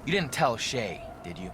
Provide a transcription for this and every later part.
You didn't tell Shay, did you?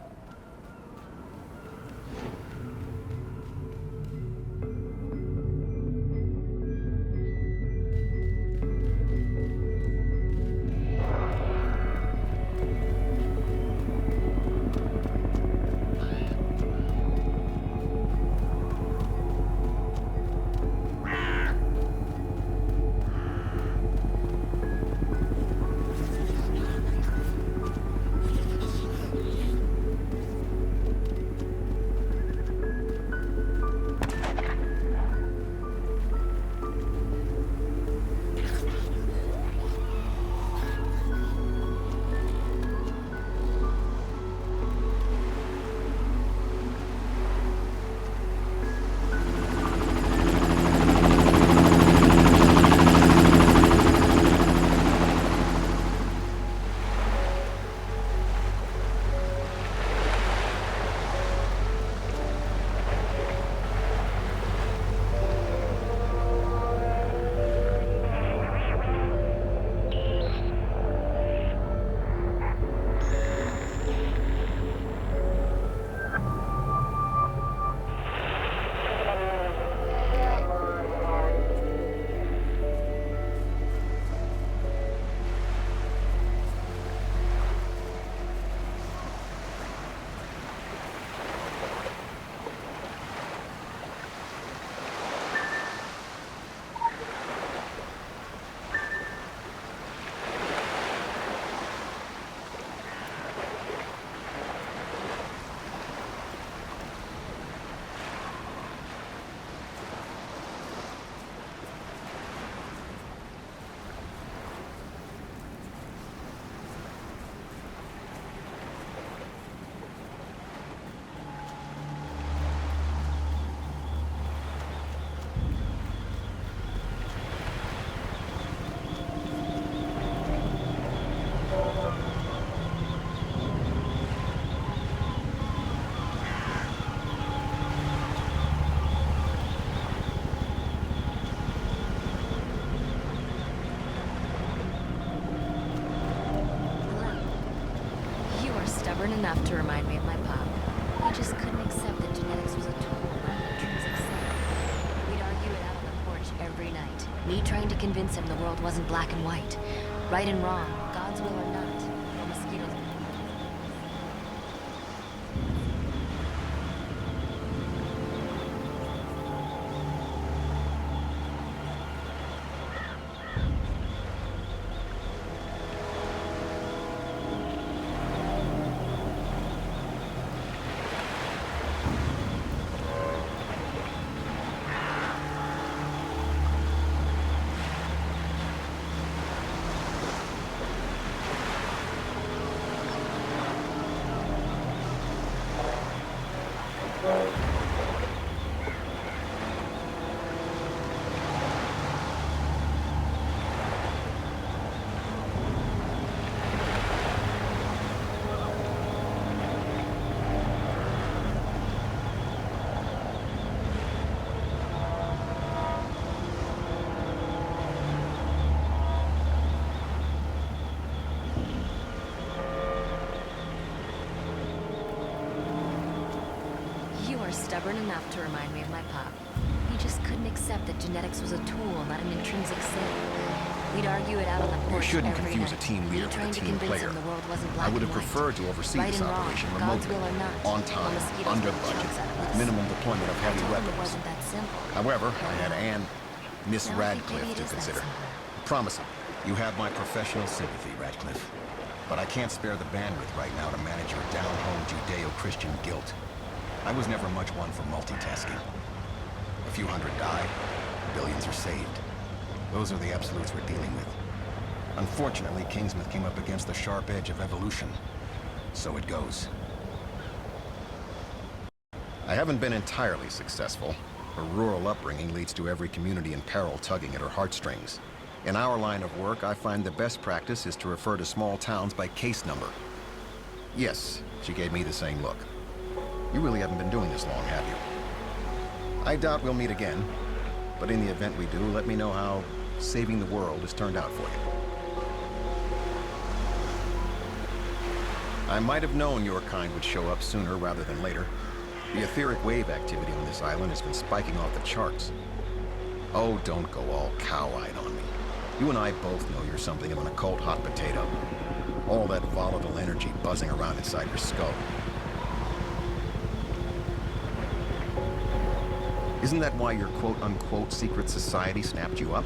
Enough to remind me of my pop. He just couldn't accept that genetics was a tool, not an intrinsic self. We'd argue it out on the porch every night. Me trying to convince him the world wasn't black and white. Right and wrong, God's will or not. Or mosquitoes. Stubborn enough to remind me of my pop. He just couldn't accept that genetics was a tool, not an intrinsic sin. We'd argue it out on the porch. You shouldn't confuse a team leader with a team player. I would have preferred to oversee this operation remotely, on time, under budget, with minimum deployment of heavy weapons. However, I had Miss Radcliffe to consider. Promise me, you have my professional sympathy, Radcliffe. But I can't spare the bandwidth right now to manage your down-home Judeo-Christian guilt. I was never much one for multitasking. A few hundred die, billions are saved. Those are the absolutes we're dealing with. Unfortunately, Kingsmouth came up against the sharp edge of evolution. So it goes. I haven't been entirely successful. A rural upbringing leads to every community in peril tugging at her heartstrings. In our line of work, I find the best practice is to refer to small towns by case number. Yes, she gave me the same look. You really haven't been doing this long, have you? I doubt we'll meet again, but in the event we do, let me know how saving the world has turned out for you. I might have known your kind would show up sooner rather than later. The etheric wave activity on this island has been spiking off the charts. Oh, don't go all cow-eyed on me. You and I both know you're something of an occult hot potato. All that volatile energy buzzing around inside your skull. Isn't that why your quote-unquote secret society snapped you up?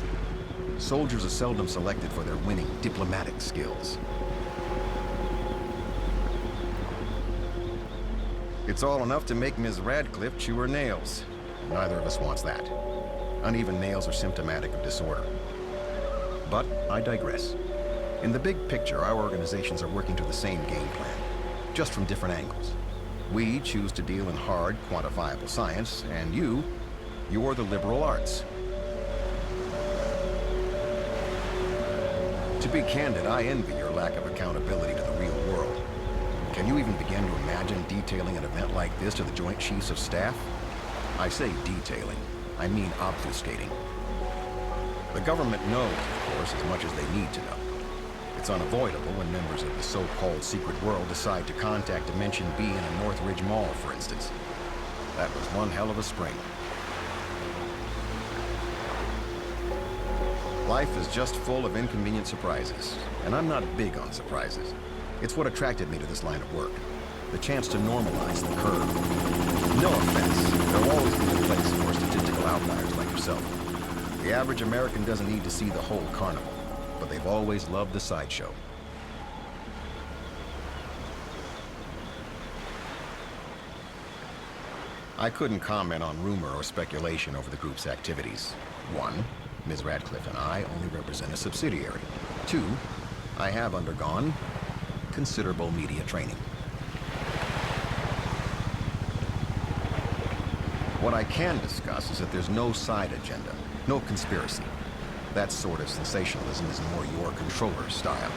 Soldiers are seldom selected for their winning diplomatic skills. It's all enough to make Ms. Radcliffe chew her nails. Neither of us wants that. Uneven nails are symptomatic of disorder. But I digress. In the big picture, our organizations are working to the same game plan, just from different angles. We choose to deal in hard, quantifiable science, and you're the liberal arts. To be candid, I envy your lack of accountability to the real world. Can you even begin to imagine detailing an event like this to the Joint Chiefs of Staff? I say detailing, I mean obfuscating. The government knows, of course, as much as they need to know. It's unavoidable when members of the so-called secret world decide to contact Dimension B in a Northridge Mall, for instance. That was one hell of a spring. Life is just full of inconvenient surprises, and I'm not big on surprises. It's what attracted me to this line of work. The chance to normalize the curve. No offense, there'll always be a place for statistical outliers like yourself. The average American doesn't need to see the whole carnival, but they've always loved the sideshow. I couldn't comment on rumor or speculation over the group's activities. 1, Ms. Radcliffe and I only represent a subsidiary. 2, I have undergone considerable media training. What I can discuss is that there's no side agenda, no conspiracy. That sort of sensationalism is more your controller's style.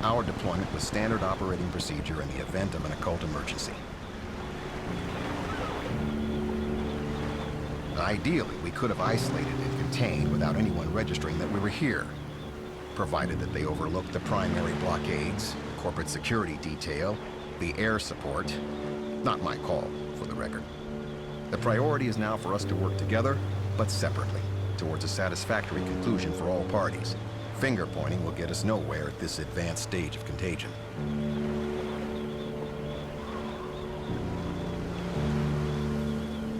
Our deployment was standard operating procedure in the event of an occult emergency. Ideally, we could have isolated and contained without anyone registering that we were here, provided that they overlooked the primary blockades, the corporate security detail, the air support. Not my call, for the record. The priority is now for us to work together, but separately, towards a satisfactory conclusion for all parties. Finger-pointing will get us nowhere at this advanced stage of contagion.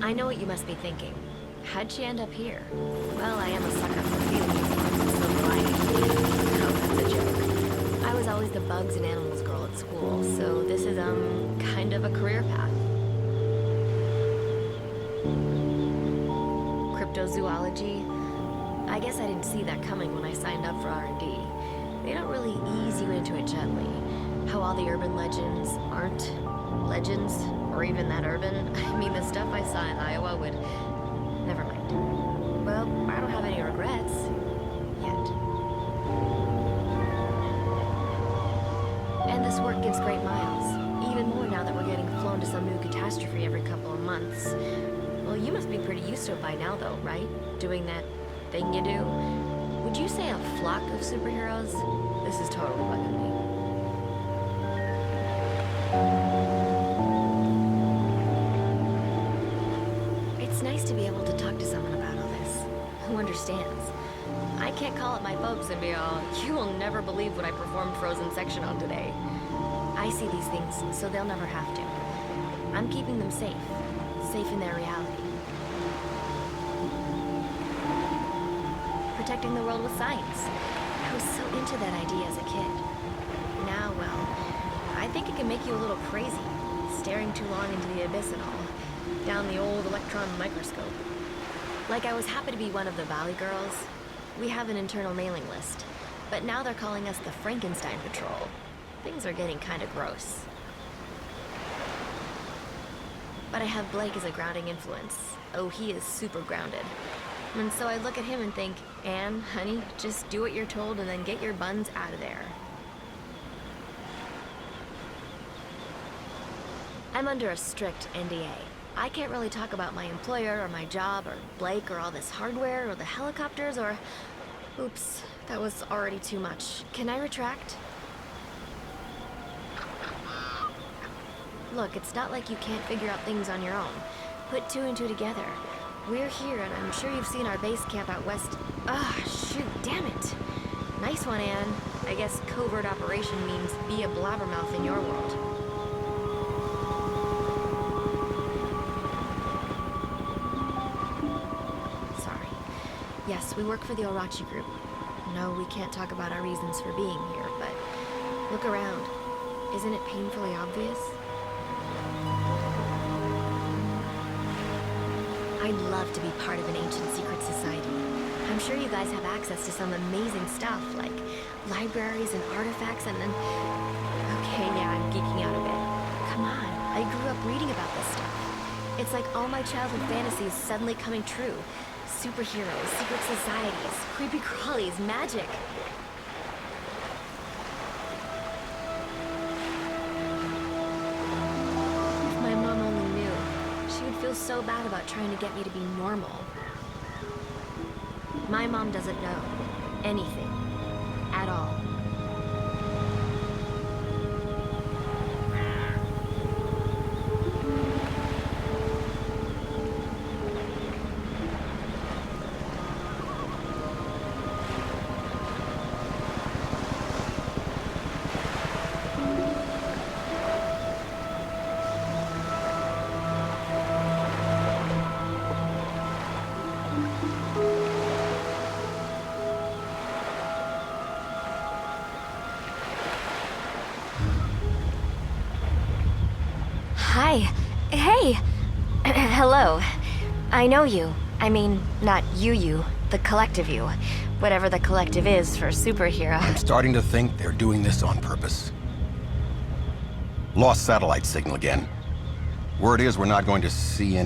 I know what you must be thinking. How'd she end up here? Well, I am a sucker for feelings, so light. No, that's a joke. I was always the bugs and animals girl at school, so this is, kind of a career path. Cryptozoology? I guess I didn't see that coming when I signed up for R&D. They don't really ease you into it gently. How all the urban legends aren't legends, or even that urban. I mean, the stuff I saw in Iowa would... Never mind. Well, I don't have any regrets. Yet. And this work gives great miles. Even more now that we're getting flown to some new catastrophe every couple of months. Well, you must be pretty used to it by now, though, right? Doing that thing you do? Would you say a flock of superheroes? This is totally bugging me. It's nice to be able to talk to someone about all this, who understands. I can't call up my folks and be all, you will never believe what I performed Frozen Section on today. I see these things, so they'll never have to. I'm keeping them safe in their reality. Protecting the world with science. I was so into that idea as a kid. Now, well, I think it can make you a little crazy, staring too long into the abyss and all, down the old electron microscope. Like I was happy to be one of the Valley Girls. We have an internal mailing list, but now they're calling us the Frankenstein Patrol. Things are getting kind of gross. But I have Blake as a grounding influence. Oh, he is super grounded. And so I look at him and think, Anne, honey, just do what you're told and then get your buns out of there. I'm under a strict NDA. I can't really talk about my employer or my job or Blake or all this hardware or the helicopters or... Oops, that was already too much. Can I retract? Look, it's not like you can't figure out things on your own. Put two and two together. We're here, and I'm sure you've seen our base camp out west. Shoot, damn it. Nice one, Anne. I guess covert operation means be a blabbermouth in your world. Sorry. Yes, we work for the Orochi group. No, we can't talk about our reasons for being here, but look around. Isn't it painfully obvious? I'd love to be part of an ancient secret society. I'm sure you guys have access to some amazing stuff, like libraries and artifacts and then... Okay, yeah, I'm geeking out a bit. Come on, I grew up reading about this stuff. It's like all my childhood fantasies suddenly coming true. Superheroes, secret societies, creepy crawlies, magic. If my mom only knew, she would feel so bad about trying to get me to be normal. My mom doesn't know anything at all. Hi. Hey! Hello. I know you. I mean, not you, the collective you. Whatever the collective is for superhero. I'm starting to think they're doing this on purpose. Lost satellite signal again. Word is we're not going to see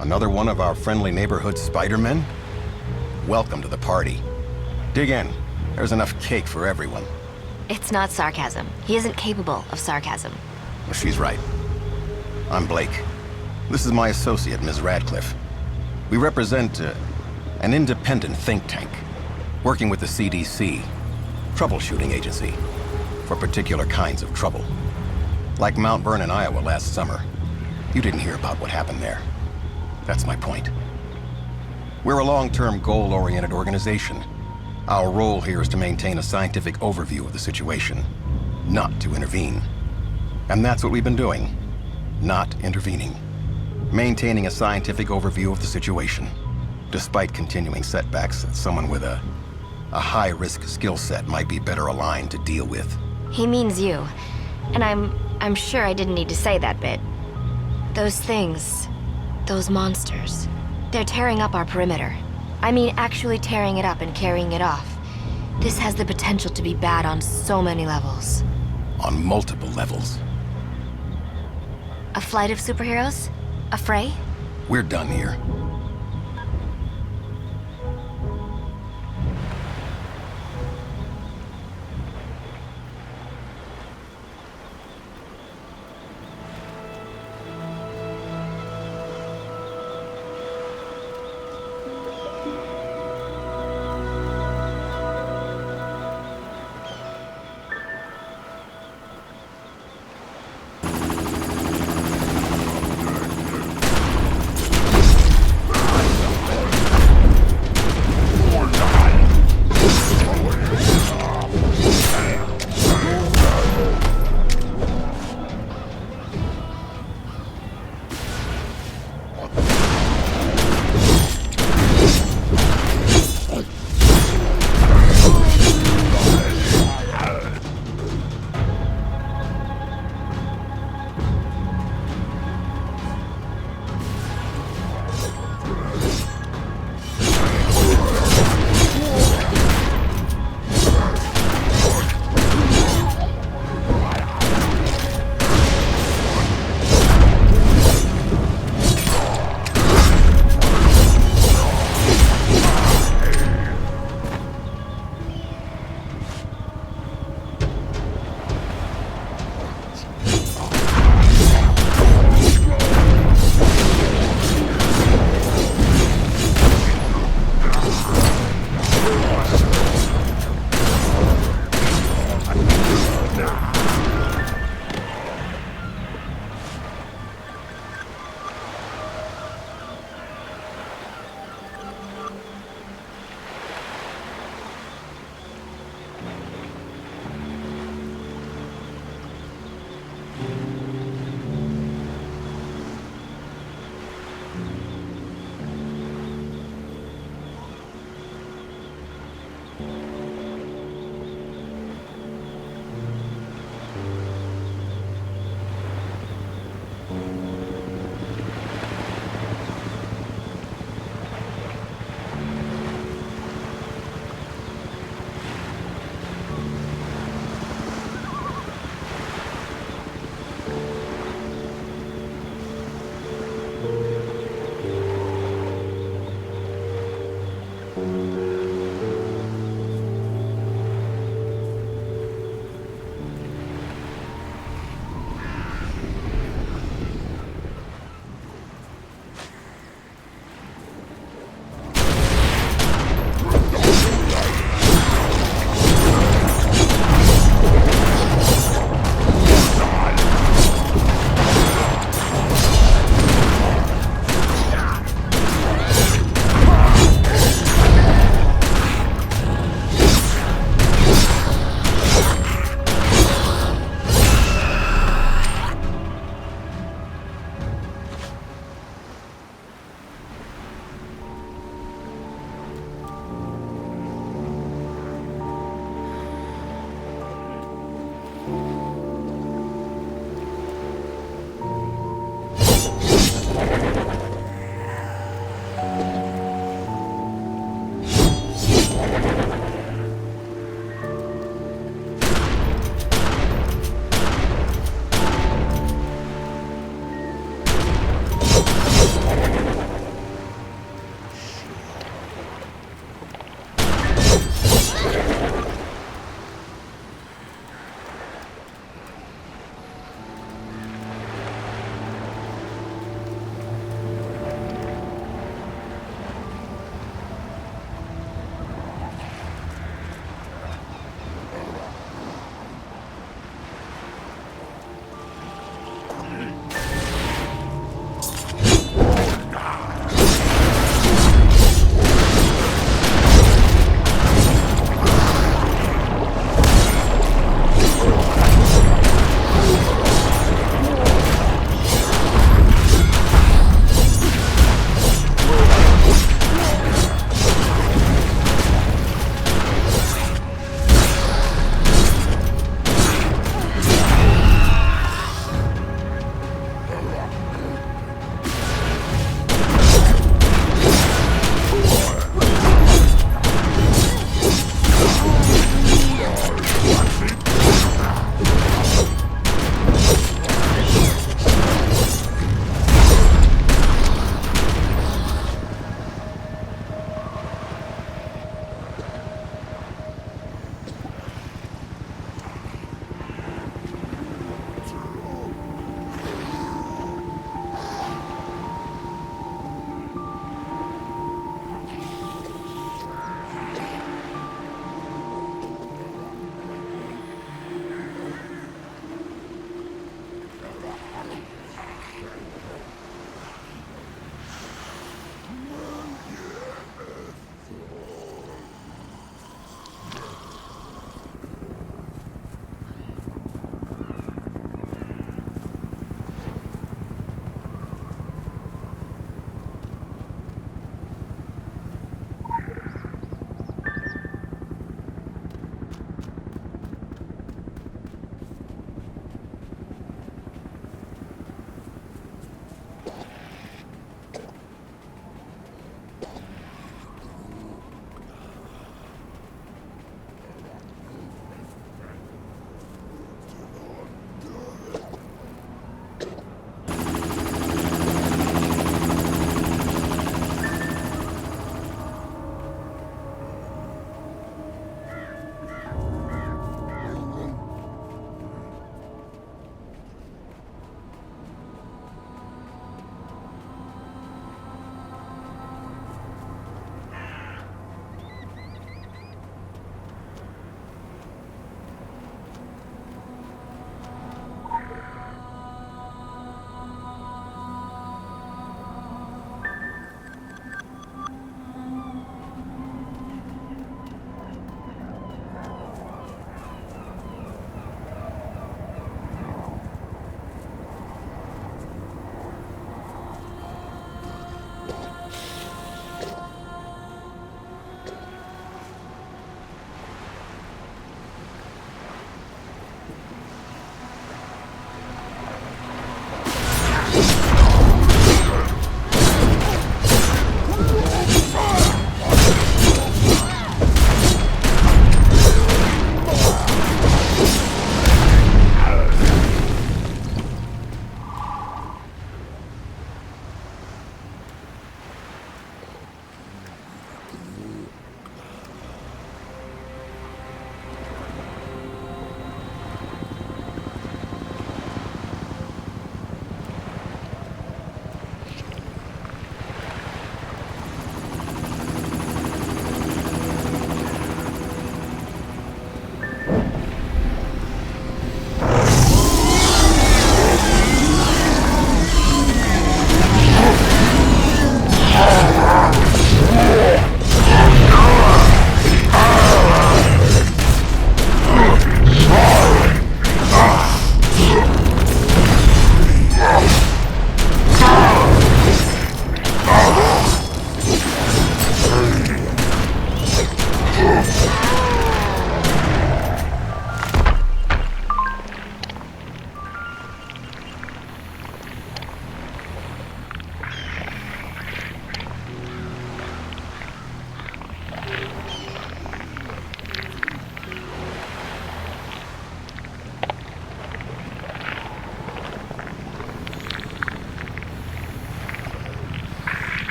another one of our friendly neighborhood Spider-Men? Welcome to the party. Dig in. There's enough cake for everyone. It's not sarcasm. He isn't capable of sarcasm. Well, she's right. I'm Blake. This is my associate, Ms. Radcliffe. We represent an independent think tank, working with the CDC, troubleshooting agency, for particular kinds of trouble. Like Mount Vernon, Iowa last summer. You didn't hear about what happened there. That's my point. We're a long-term, goal-oriented organization. Our role here is to maintain a scientific overview of the situation, not to intervene. And that's what we've been doing. Not intervening. Maintaining a scientific overview of the situation, despite continuing setbacks that someone with a high-risk skill set might be better aligned to deal with. He means you. And I'm sure I didn't need to say that bit. Those things, those monsters, they're tearing up our perimeter. I mean, actually tearing it up and carrying it off. This has the potential to be bad on so many levels. On multiple levels. A flight of superheroes? A fray? We're done here.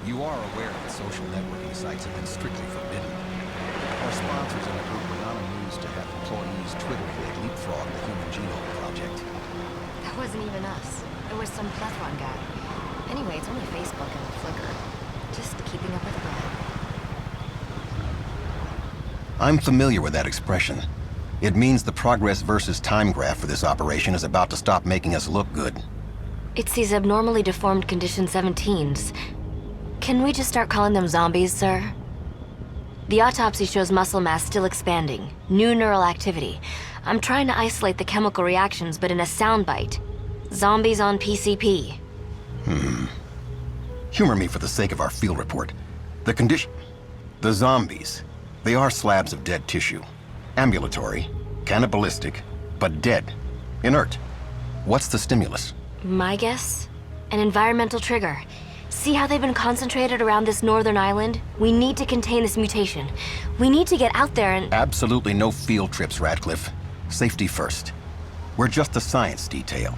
You are aware that social networking sites have been strictly forbidden. Our sponsors in the group were not amused to have employees Twitter they leapfrog the Human Genome Project. That wasn't even us. It was some Plethron guy. Anyway, it's only Facebook and Flickr. Just keeping up with the crowd. I'm familiar with that expression. It means the progress versus time graph for this operation is about to stop making us look good. It's these abnormally deformed Condition 17s. Can we just start calling them zombies, sir? The autopsy shows muscle mass still expanding, new neural activity. I'm trying to isolate the chemical reactions, but in a soundbite. Zombies on PCP. Humor me for the sake of our field report. The zombies. They are slabs of dead tissue. Ambulatory, cannibalistic, but dead. Inert. What's the stimulus? My guess? An environmental trigger. See how they've been concentrated around this northern island? We need to contain this mutation. We need to get out there and... Absolutely no field trips, Radcliffe. Safety first. We're just a science detail,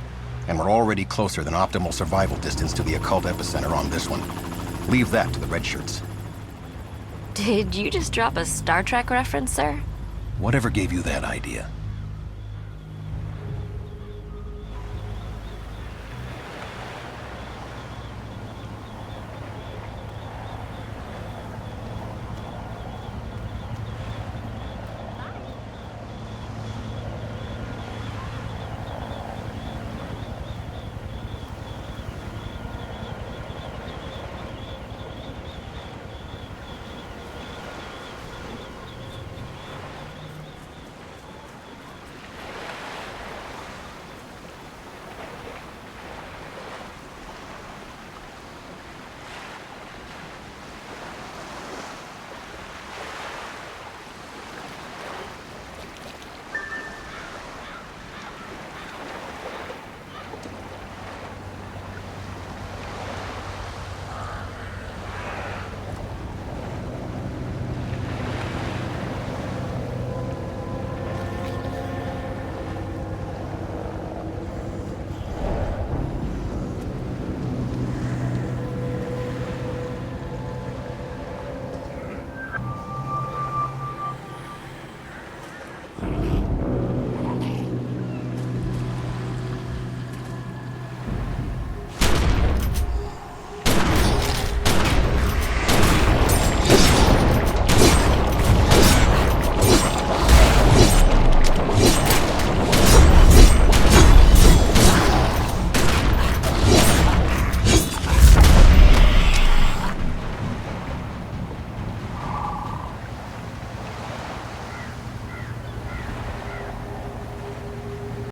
and we're already closer than optimal survival distance to the occult epicenter on this one. Leave that to the red shirts. Did you just drop a Star Trek reference, sir? Whatever gave you that idea?